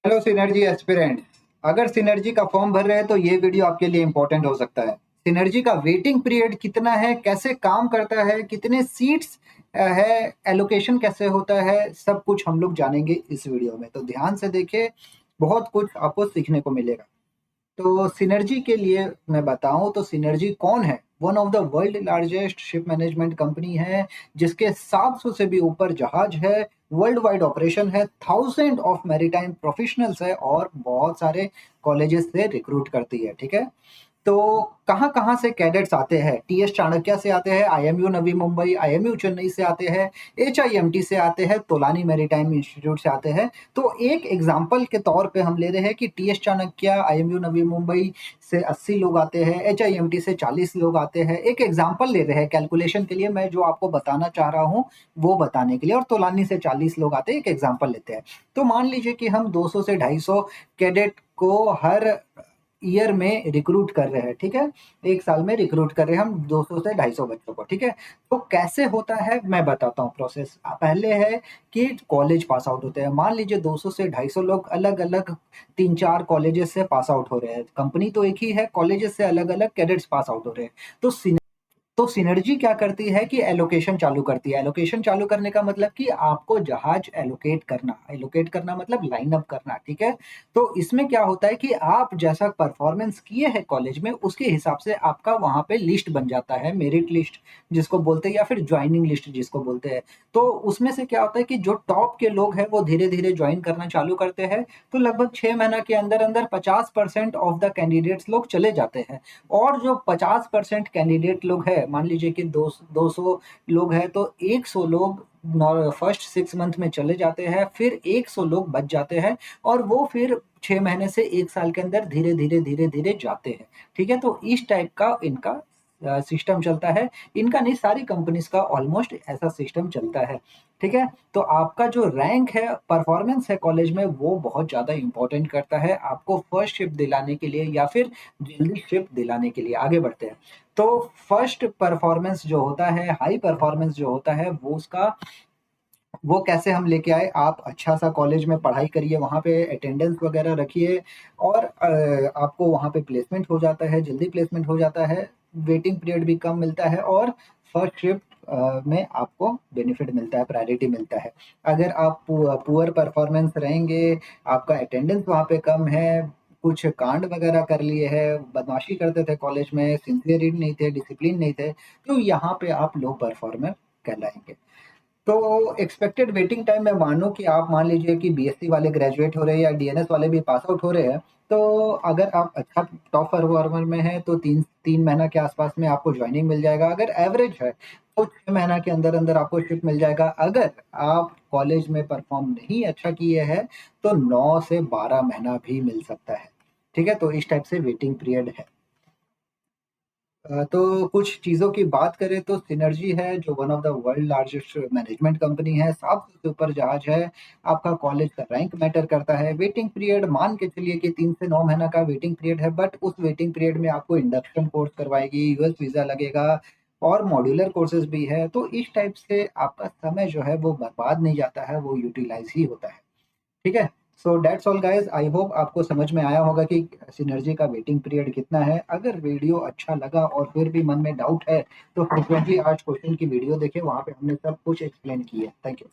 Hello synergy aspirant. अगर synergy का form भर रहे हैं तो ये वीडियो आपके लिए इंपॉर्टेंट हो सकता है। सिनर्जी का वेटिंग पीरियड कितना है, कैसे काम करता है, कितने सीट्स है, एलोकेशन कैसे होता है, सब कुछ हम लोग जानेंगे इस वीडियो में। तो ध्यान से देखिए, बहुत कुछ आपको सीखने को मिलेगा। तो सिनर्जी के लिए मैं बताऊं तो सिनर्जी कौन है? One of the world largest ship management company है, जिसके 700 से भी ऊपर जहाज है, वर्ल्ड वाइड ऑपरेशन है, थाउजेंड ऑफ मैरीटाइम प्रोफेशनल्स है और बहुत सारे कॉलेजेस से रिक्रूट करती है। ठीक है, तो कहाँ-कहाँ से कैडेट्स आते हैं? टीएस चाणक्य से आते हैं, आईएमयू नवी मुंबई, आईएमयू चेन्नई से आते हैं, एचआईएमटी से आते हैं, तोलानी मैरीटाइम इंस्टीट्यूट से आते हैं। तो एक एग्जांपल के तौर पे हम ले रहे हैं कि टीएस चाणक्य, आईएमयू नवी मुंबई से 80 लोग आते हैं, एचआईएमटी से 40 लोग आते हैं। एक एग्जांपल ले रहे हैं कैलकुलेशन के लिए, मैं जो आपको बताना चाह रहा हूँ वो बताने के लिए, और तोलानी से 40 लोग आते हैं। एक एग्जांपल लेते हैं। तो मान लीजिए कि हम 200 से 250 कैडेट को हर ईयर में रिक्रूट कर रहे हैं। ठीक है, एक साल में रिक्रूट कर रहे हैं हम 200 से 250 बच्चों को। ठीक है, तो कैसे होता है मैं बताता हूँ प्रोसेस। पहले है कि कॉलेज पास आउट होते हैं। मान लीजिए 200 से 250 लोग अलग अलग 3-4 कॉलेजेस से पास आउट हो रहे हैं। कंपनी तो एक ही है, कॉलेजेस से अलग अलग कैडेट्स पास आउट हो रहे हैं। तो सिनर्जी क्या करती है कि एलोकेशन चालू करती है। एलोकेशन चालू करने का मतलब कि आपको जहाज एलोकेट करना, एलोकेट करना मतलब लाइन अप करना। ठीक है, तो इसमें क्या होता है कि आप जैसा परफॉर्मेंस किए हैं कॉलेज में, उसके हिसाब से आपका वहां पे लिस्ट बन जाता है, मेरिट लिस्ट जिसको बोलते हैं, या फिर ज्वाइनिंग लिस्ट जिसको बोलते हैं। तो उसमें से क्या होता है कि जो टॉप के लोग हैं वो धीरे धीरे ज्वाइन करना चालू करते हैं। तो लगभग 6 महीना के अंदर अंदर 50% ऑफ द कैंडिडेट्स लोग चले जाते हैं। और जो 50% कैंडिडेट लोग हैं, मान लीजिए कि 200 लोग हैं, तो 100 लोग फर्स्ट 6 मंथ में चले जाते हैं, फिर 100 लोग बच जाते हैं, और वो फिर 6 महीने से 1 साल के अंदर धीरे धीरे धीरे धीरे जाते हैं। ठीक है, तो इस टाइप का इनका सिस्टम चलता है। इनका नहीं, सारी कंपनीज का ऑलमोस्ट ऐसा सिस्टम चलता है। ठीक है, तो आपका जो रैंक है, परफॉर्मेंस है कॉलेज में, वो बहुत ज़्यादा इंपॉर्टेंट करता है आपको फर्स्ट शिफ्ट दिलाने के लिए या फिर जल्दी शिफ्ट दिलाने के लिए। आगे बढ़ते हैं। तो फर्स्ट परफॉर्मेंस जो होता है, हाई परफॉर्मेंस जो होता है, वो कैसे हम लेके आए? आप अच्छा सा कॉलेज में पढ़ाई करिए, वहाँ पे अटेंडेंस वगैरह रखिए, और आपको वहाँ पे प्लेसमेंट हो जाता है, जल्दी प्लेसमेंट हो जाता है, वेटिंग पीरियड भी कम मिलता है, और फर्स्ट शिफ्ट में आपको बेनिफिट मिलता है, प्रायोरिटी मिलता है। अगर आप पुअर परफॉर्मेंस रहेंगे, आपका अटेंडेंस वहाँ पे कम है, कुछ कांड वगैरह कर लिए हैं, बदमाशी करते थे कॉलेज में, सिंसियरिटी नहीं थे, डिसिप्लिन नहीं थे, तो यहाँ पे आप लो परफॉर्मर कहलाएंगे। तो एक्सपेक्टेड वेटिंग टाइम मैं मानूँ कि आप मान लीजिए कि बीएससी वाले ग्रेजुएट हो रहे हैं या डीएनएस वाले भी पास आउट हो रहे हैं, तो अगर आप अच्छा टॉप परफॉर्मर में हैं तो 3 महीना के आसपास में आपको ज्वाइनिंग मिल जाएगा। अगर एवरेज है तो 6 महीना के अंदर अंदर आपको शिफ्ट मिल जाएगा। अगर आप कॉलेज में परफॉर्म नहीं अच्छा किए हैं तो 9 से 12 महीना भी मिल सकता है। ठीक है, तो इस टाइप से वेटिंग पीरियड है। तो कुछ चीज़ों की बात करें तो सिनर्जी है जो one of the world largest management company है, 700 से ऊपर जहाज है, आपका कॉलेज का रैंक मैटर करता है। वेटिंग पीरियड मान के चलिए कि 3 से 9 महीना का वेटिंग पीरियड है, बट उस वेटिंग पीरियड में आपको इंडक्शन कोर्स करवाएगी, यूएस वीज़ा लगेगा, और मॉड्यूलर कोर्सेज भी है। तो इस टाइप से आपका समय जो है वो बर्बाद नहीं जाता है, वो यूटिलाइज ही होता है। ठीक है, so that's all guys. I hope आपको समझ में आया होगा कि सिनर्जी का वेटिंग पीरियड कितना है। अगर वीडियो अच्छा लगा और फिर भी मन में डाउट है तो फ्रिक्वेंटली आज क्वेश्चन की वीडियो देखें, वहां पे हमने सब कुछ एक्सप्लेन किया है। Thank you.